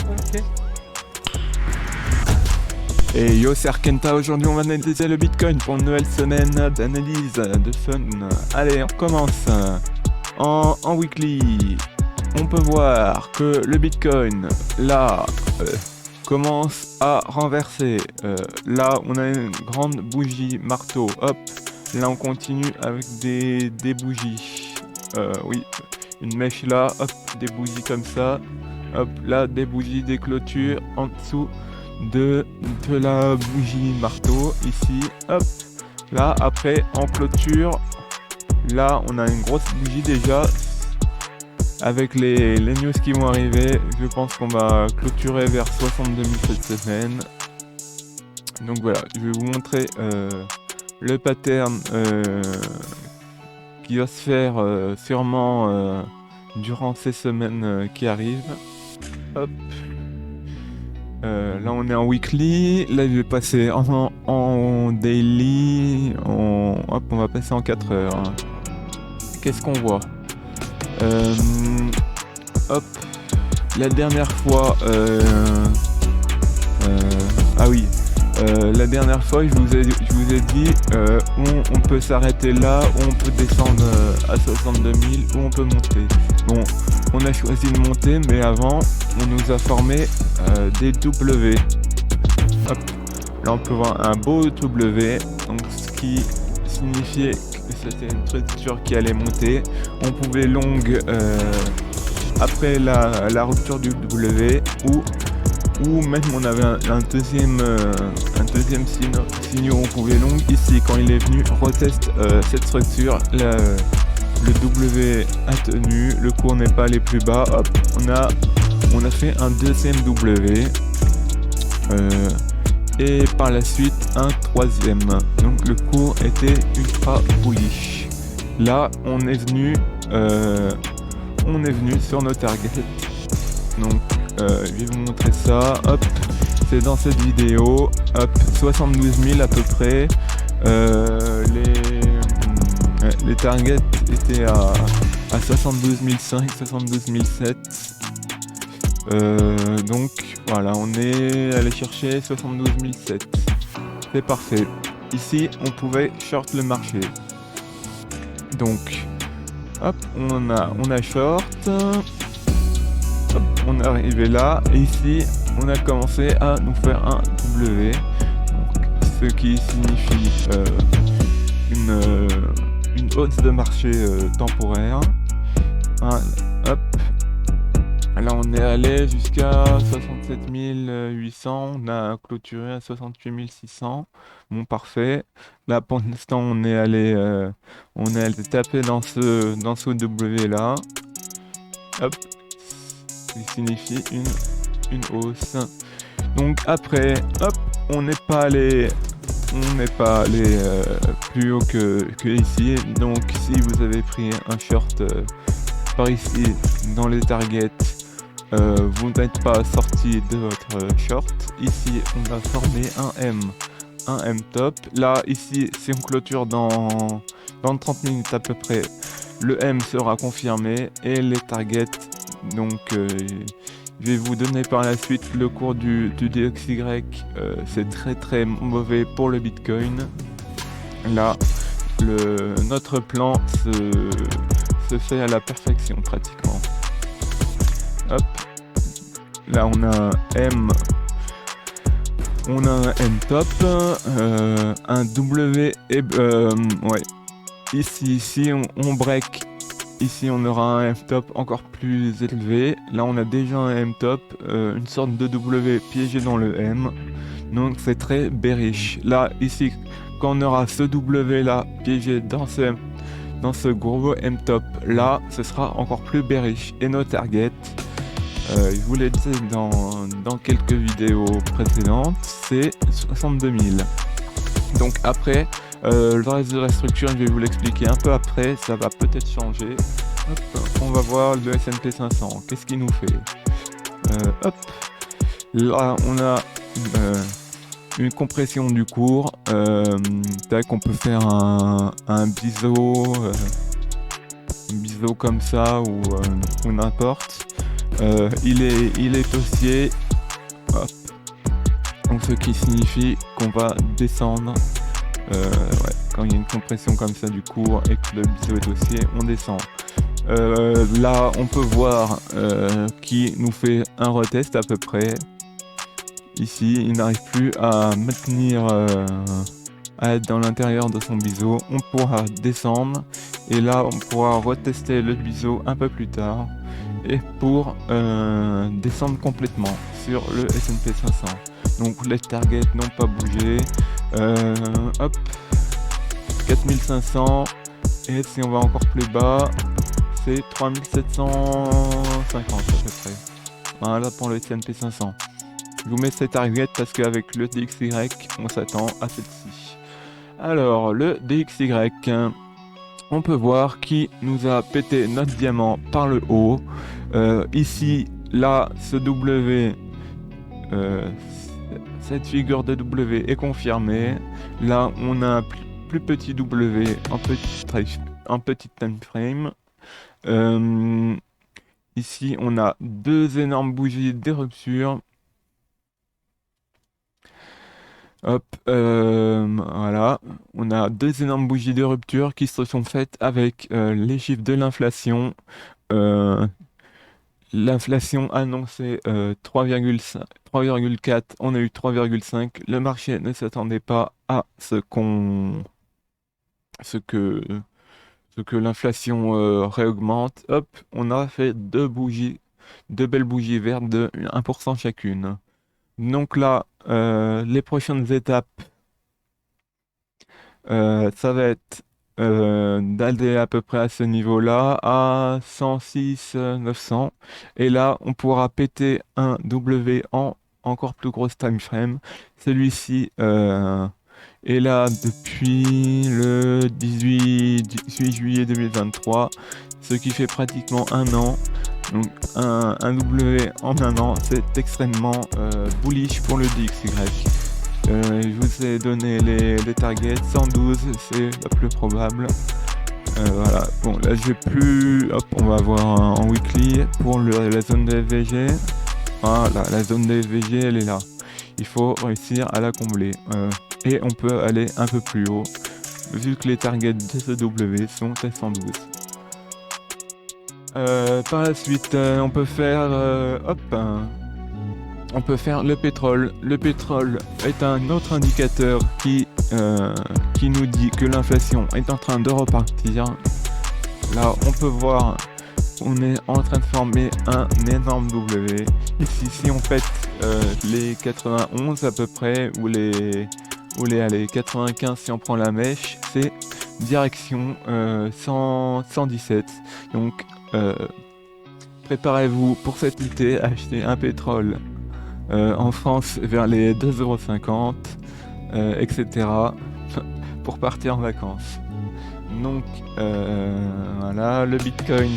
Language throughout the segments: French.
Ok. Et yo, c'est Arkenta, aujourd'hui on va analyser le Bitcoin pour une nouvelle semaine d'analyse de fun. Allez, on commence. En weekly, on peut voir que le Bitcoin, là, commence à renverser. Là, on a une grande bougie marteau. Hop, là on continue avec des bougies. Oui, une mèche là, hop, des bougies comme ça. Hop, là, des bougies, des clôtures en dessous de la bougie marteau ici, hop, là après en clôture, là on a une grosse bougie déjà avec les news qui vont arriver. Je pense qu'on va clôturer vers 62 000 cette semaine. Donc voilà, je vais vous montrer le pattern qui va se faire sûrement durant ces semaines qui arrivent. Hop. Là on est en weekly, là je vais passer en daily, hop, on va passer en 4 heures. Qu'est-ce qu'on voit? Hop, la dernière fois, ah oui, la dernière fois je vous ai dit on peut s'arrêter là, ou on peut descendre à 62 000, ou on peut monter. Bon, on a choisi de monter, mais avant on nous a formé des W. Hop, là on peut voir un beau W, donc ce qui signifiait que c'était une structure qui allait monter. On pouvait long après la rupture du W, ou même on avait un deuxième signe où on pouvait long. Ici, quand il est venu, reteste cette structure, le W a tenu, le cours n'est pas allé plus bas. Hop, on a fait un deuxième W et par la suite un troisième. Donc le cours était ultra bullish. Là, on est venu sur nos targets. Donc je vais vous montrer ça. Hop, c'est dans cette vidéo. Hop, 72 000 à peu près. Les targets étaient à 72 500, 72 700. Donc voilà, on est allé chercher 72 700. C'est parfait. Ici, on pouvait short le marché. Donc, hop, on a short. Hop, on est arrivé là. Et ici, on a commencé à nous faire un W. Donc, ce qui signifie une hausse de marché temporaire. Hop. Là on est allé jusqu'à 67 800, on a clôturé à 68 600. Bon, parfait. Là pour l'instant on est allé taper dans ce W là. Hop. Ce qui signifie une hausse. Donc après, hop, on n'est pas allé plus haut que ici. Donc si vous avez pris un short par ici dans les targets, vous n'êtes pas sorti de votre short. Ici on va former un M top. Là ici si on clôture dans 30 minutes à peu près, le M sera confirmé et les targets. Donc je vais vous donner par la suite le cours du DXY. C'est très très mauvais pour le Bitcoin. Là, notre plan se fait à la perfection pratiquement. Hop. Là, on a un M top, un W et ouais. Ici on break. Ici on aura un M-top encore plus élevé. Là on a déjà un M-top, une sorte de W piégé dans le M. Donc c'est très bearish. Là ici quand on aura ce W là piégé dans ce gros M-top là, ce sera encore plus bearish. Et nos targets, je vous l'ai dit dans quelques vidéos précédentes, c'est 62 000. Donc après, le reste de la structure, je vais vous l'expliquer un peu après, ça va peut-être changer. Hop, on va voir le S&P 500, qu'est-ce qu'il nous fait? Hop, là on a une compression du cours. Tac, on peut faire un biseau comme ça ou n'importe. il est haussier. Hop. Donc ce qui signifie qu'on va descendre. Ouais, quand il y a une compression comme ça du cours et que le biseau est haussier, on descend. Là, on peut voir qui nous fait un retest à peu près. Ici, il n'arrive plus à maintenir, à être dans l'intérieur de son biseau. On pourra descendre et là, on pourra retester le biseau un peu plus tard et pour descendre complètement sur le S&P 500. Donc les targets n'ont pas bougé. Hop, 4500 et si on va encore plus bas, c'est 3750 à peu près. Voilà pour le S&P 500. Je vous mets ces targets parce qu'avec le DXY, on s'attend à celle-ci. Alors, le DXY, on peut voir qui nous a pété notre diamant par le haut. Ici, là, ce W, cette figure de W est confirmée. Là, on a un plus petit W en petit time frame. Ici, on a deux énormes bougies de rupture. Hop, voilà, on a deux énormes bougies de rupture qui se sont faites avec les chiffres de l'inflation. L'inflation annoncée 3,4, on a eu 3,5. Le marché ne s'attendait pas à ce que l'inflation réaugmente. Hop, on a fait deux belles bougies vertes de 1% chacune. Donc là, les prochaines étapes, ça va être d'aller à peu près à ce niveau-là, à 106 900. Et là, on pourra péter un W en encore plus grosse time frame. Celui-ci est là depuis le 18 juillet 2023, ce qui fait pratiquement un an. Donc un W en un an, c'est extrêmement bullish pour le DXY. Je vous ai donné les targets, 112 c'est la plus probable. Voilà, bon là j'ai plus, hop on va voir en weekly pour la zone de FVG. Voilà, la zone de FVG elle est là. Il faut réussir à la combler. Et on peut aller un peu plus haut, vu que les targets de ce W sont à 112. Par la suite, on peut faire on peut faire le pétrole. Le pétrole est un autre indicateur qui nous dit que l'inflation est en train de repartir. Là, on peut voir on est en train de former un énorme W. Ici, si on pète les 91 à peu près, ou les 95 si on prend la mèche, c'est direction 117. Donc, préparez-vous pour cet été à acheter un pétrole en France vers les 2,50 €, etc. pour partir en vacances. Donc voilà, le Bitcoin,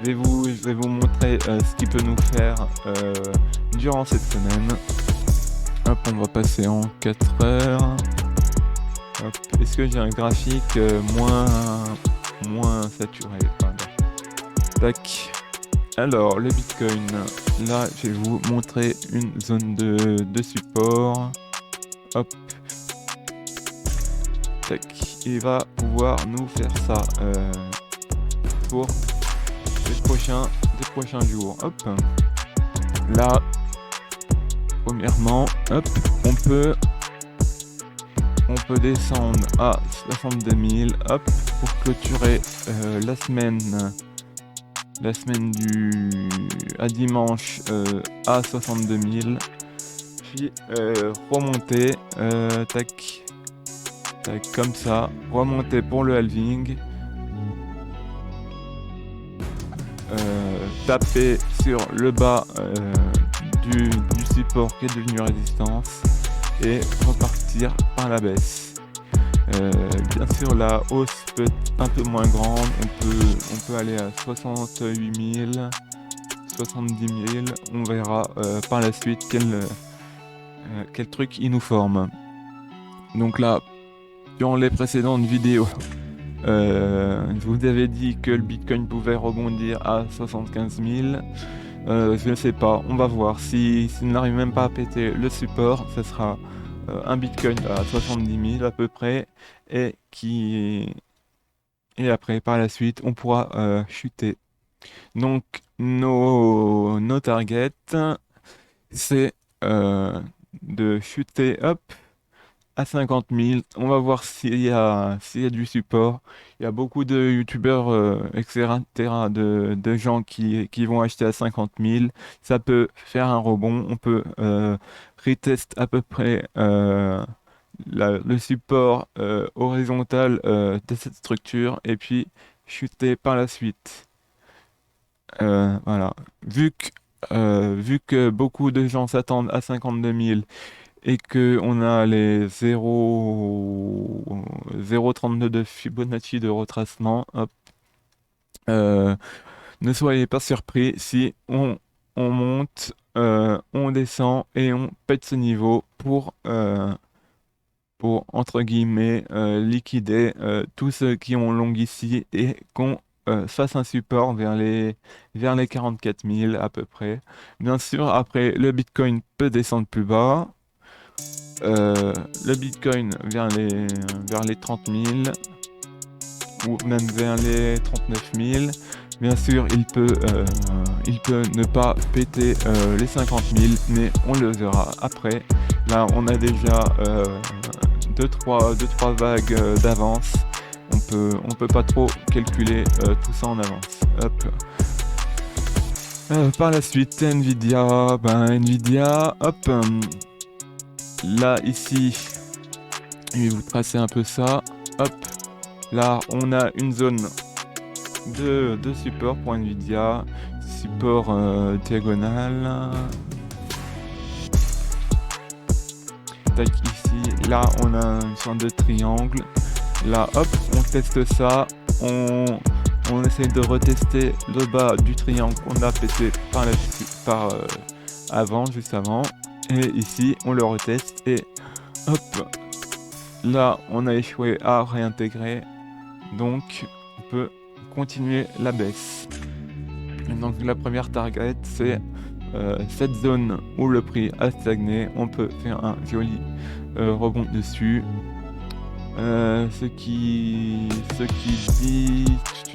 je vais vous montrer ce qu'il peut nous faire durant cette semaine. Hop, on va passer en 4 heures. Hop, est-ce que j'ai un graphique moins saturé? Pardon. Tac. Alors, le Bitcoin, là, je vais vous montrer une zone de support. Hop. Tac. Il va pouvoir nous faire ça pour les prochains jours. Hop. Là, premièrement, hop, on peut descendre à 62 000, hop, pour clôturer la semaine à dimanche à 62 000, puis remonter, tac, comme ça, remonter pour le halving, taper sur le bas du support qui est devenu résistance et repartir par la baisse. Bien sûr, la hausse peut être un peu moins grande, on peut aller à 68 000, 70 000, on verra par la suite quel truc il nous forme. Donc là, durant les précédentes vidéos, Je vous avais dit que le Bitcoin pouvait rebondir à 75 000. Je ne sais pas, on va voir. S'il n'arrive même pas à péter le support, ce sera un Bitcoin à 70 000 à peu près. Et, qui... et après, par la suite, on pourra chuter. Donc, nos targets, c'est de chuter up à 50 000. On va voir s'il y a du support. Il y a beaucoup de youtubeurs, etc., de gens qui vont acheter à 50 000. Ça peut faire un rebond. On peut retest à peu près le support horizontal de cette structure et puis chuter par la suite. Voilà. Vu que beaucoup de gens s'attendent à 52 000 et que on a les 0,32 de Fibonacci de retracement, hop, euh, ne soyez pas surpris si on monte, on descend et on pète ce niveau pour entre guillemets, liquider tous ceux qui ont long ici et qu'on fasse un support vers les 44 000 à peu près. Bien sûr, après, le Bitcoin peut descendre plus bas. Le Bitcoin vers les 30 000 ou même vers les 39 000. Bien sûr, il peut ne pas péter les 50 000, mais on le verra après. Là, on a déjà 2-3 vagues d'avance. On peut pas trop calculer tout ça en avance. Hop. Par la suite, Nvidia, hop. Là, ici, je vais vous tracer un peu ça. Hop. Là, on a une zone de support pour Nvidia. Support diagonal. Tac, ici. Là, on a une sorte de triangle. Là, hop, on teste ça. On essaye de retester le bas du triangle qu'on a pété juste avant. Et ici, on le reteste et hop. Là, on a échoué à réintégrer. Donc, on peut continuer la baisse. Et donc, la première target, c'est cette zone où le prix a stagné. On peut faire un joli rebond dessus. Ce qui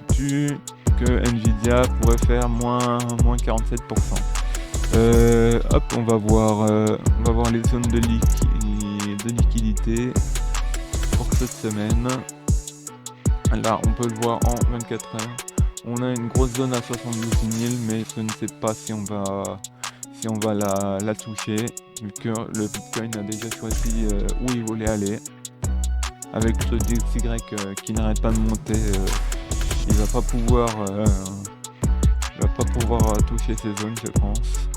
dit que Nvidia pourrait faire moins 47%. Hop, on va voir les zones de liquidité pour cette semaine. Là, on peut le voir en 24 heures. On a une grosse zone à 72 000, mais je ne sais pas si on va la toucher, vu que le Bitcoin a déjà choisi où il voulait aller. Avec ce DXY qui n'arrête pas de monter, il va pas pouvoir toucher ces zones, je pense.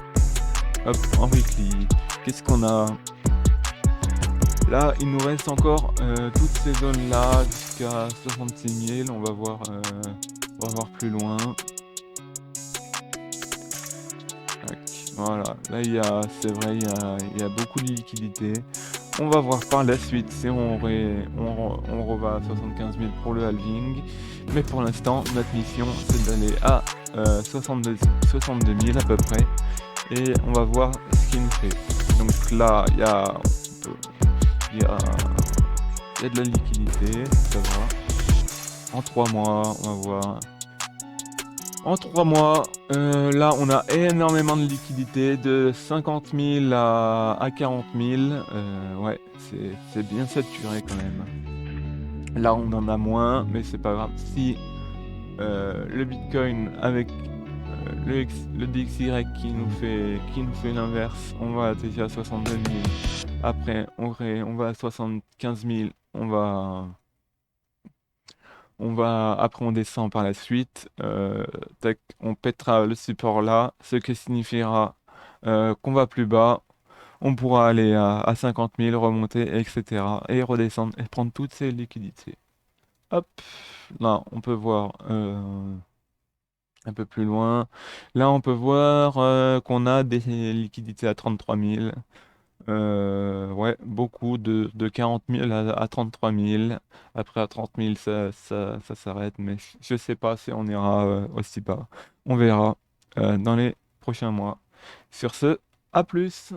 Hop, en weekly, qu'est-ce qu'on a? Là, il nous reste encore toutes ces zones-là jusqu'à 66 000. On va voir plus loin. Tac, voilà, là c'est vrai, il y a beaucoup de liquidités. On va voir par la suite si on reva à 75 000 pour le halving. Mais pour l'instant, notre mission, c'est d'aller à 62 000 à peu près. Et on va voir ce qu'il nous fait. Donc là, il y a de la liquidité, ça va. En 3 mois, on va voir. En 3 mois, là, on a énormément de liquidité, de 50 000 à 40 000. Ouais, c'est bien saturé quand même. Là, on en a moins, mais c'est pas grave. Si le Bitcoin avec le DXY qui nous fait l'inverse, on va déjà à 62 000. Après, on va à 75 000. Après on descend par la suite, tac, on pètera le support là, ce qui signifiera qu'on va plus bas, on pourra aller à 50 000, remonter, etc. et redescendre et prendre toutes ces liquidités. Hop, là on peut voir un peu plus loin. Là on peut voir qu'on a des liquidités à 33 000. Ouais, beaucoup de 40 000 à 33 000. Après, à 30 000, ça s'arrête, mais je sais pas si on ira aussi bas. On verra dans les prochains mois. Sur ce, à plus!